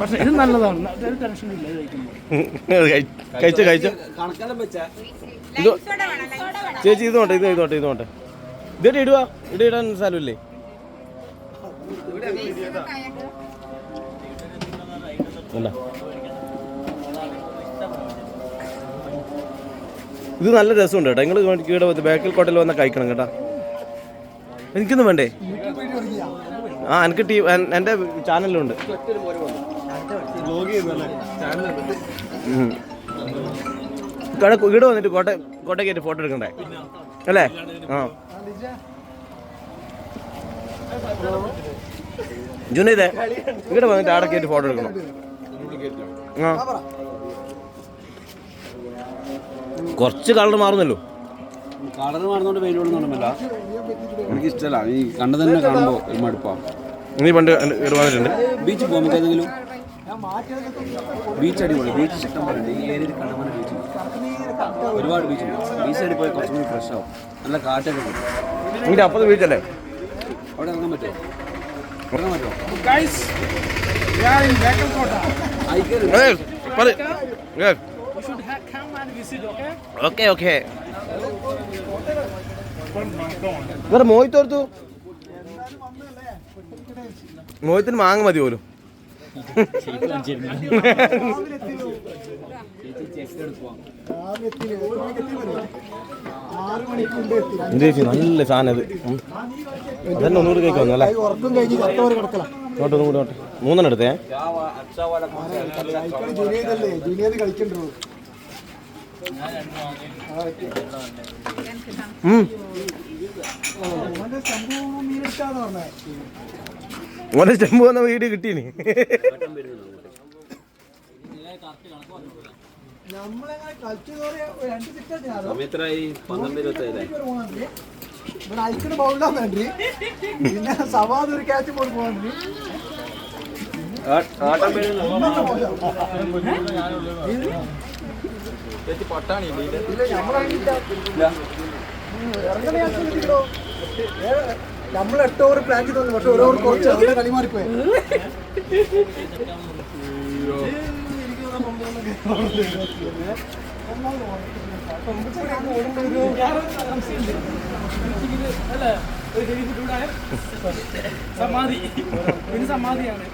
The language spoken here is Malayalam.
പക്ഷെ ഇത് നല്ലതാണ്, ടെൻഷൻ ഇല്ല കഴിച്ചോ ചേച്ചി. ഇതോട്ടെ ഇതോട്ടെ ഇടുവാ, ഇടാൻ സ്ഥലമില്ലേ? ഇത് നല്ല രസമുണ്ട് കേട്ടോ. നിങ്ങൾ ഇവിടെ ബേക്കൽ കോട്ടയിൽ വന്നാൽ കഴിക്കണം കേട്ടോ. എനിക്കൊന്നും വേണ്ടേ? എനിക്ക് എൻ്റെ ചാനലിലുണ്ട്. ഇവിടെ വന്നിട്ട് കോട്ടയ്ക്കായിട്ട് ഫോട്ടോ എടുക്കണ്ടേ അല്ലേ? ജുനൈദേ, ഇവിടെ വന്നിട്ട് ആടെ കയറ്റി ഫോട്ടോ എടുക്കണം. കുറച്ച് കളർ മാറുന്നല്ലോ. കളർ മാറുന്നോണ്ട് വെയിൽ കൊള്ളുന്നില്ല. എനിക്ക് ഇഷ്ടമല്ല, ഈ കണ്ടു തന്നെ കാണുമ്പോൾ മടുപ്പാണ്. നീ പണ്ട് ഇവിടെ വന്നിട്ടുണ്ട്? ബീച്ചിൽ പോകാൻ നമുക്ക് ഏതെങ്കിലും ബീച്ച് അടിപൊളി. ബീച്ച് ഇഷ്ടം പോലെ ഈ ഏരിയയിൽ കണ്ടമാന ബീച്ച് ഒരുപാട് ബീച്ചുണ്ട്. ബീച്ച് സൈഡിൽ പോയി കുറച്ചും കൂടി ഫ്രഷ് ആവും, നല്ല കാറ്റൊക്കെ കിട്ടും. ഇതിൻ്റെ അപ്പുറത്ത് ബീച്ചല്ലേ? അവിടെ ഇറങ്ങാൻ പറ്റുമോ? ഓക്കെ വേറെ മോഹിത്തോർത്തു. മോഹിത്തിന് മാങ്ങ മതി പോലും. നല്ല സാധനം അത്. അതന്നെ ഒന്നുകൂടി കഴിക്കാൻ അല്ലേ? ഒന്നും കൂടി 3 എടുത്തേ. ഓനെ സ്റ്റെമ്പ് വന്ന വീഡിയോ കിട്ടീനി. പിന്നെ സവാദ് ഒരു ക്യാച്ച് പോയി പോകണ്ടി നമ്മൾ 8 ഓവർ പ്ലാൻ ചെയ്തു. പക്ഷെ 1 ഓവർ കുറച്ച് കളി മാറിപ്പോയി. സമാധി സമാധിയാണ്.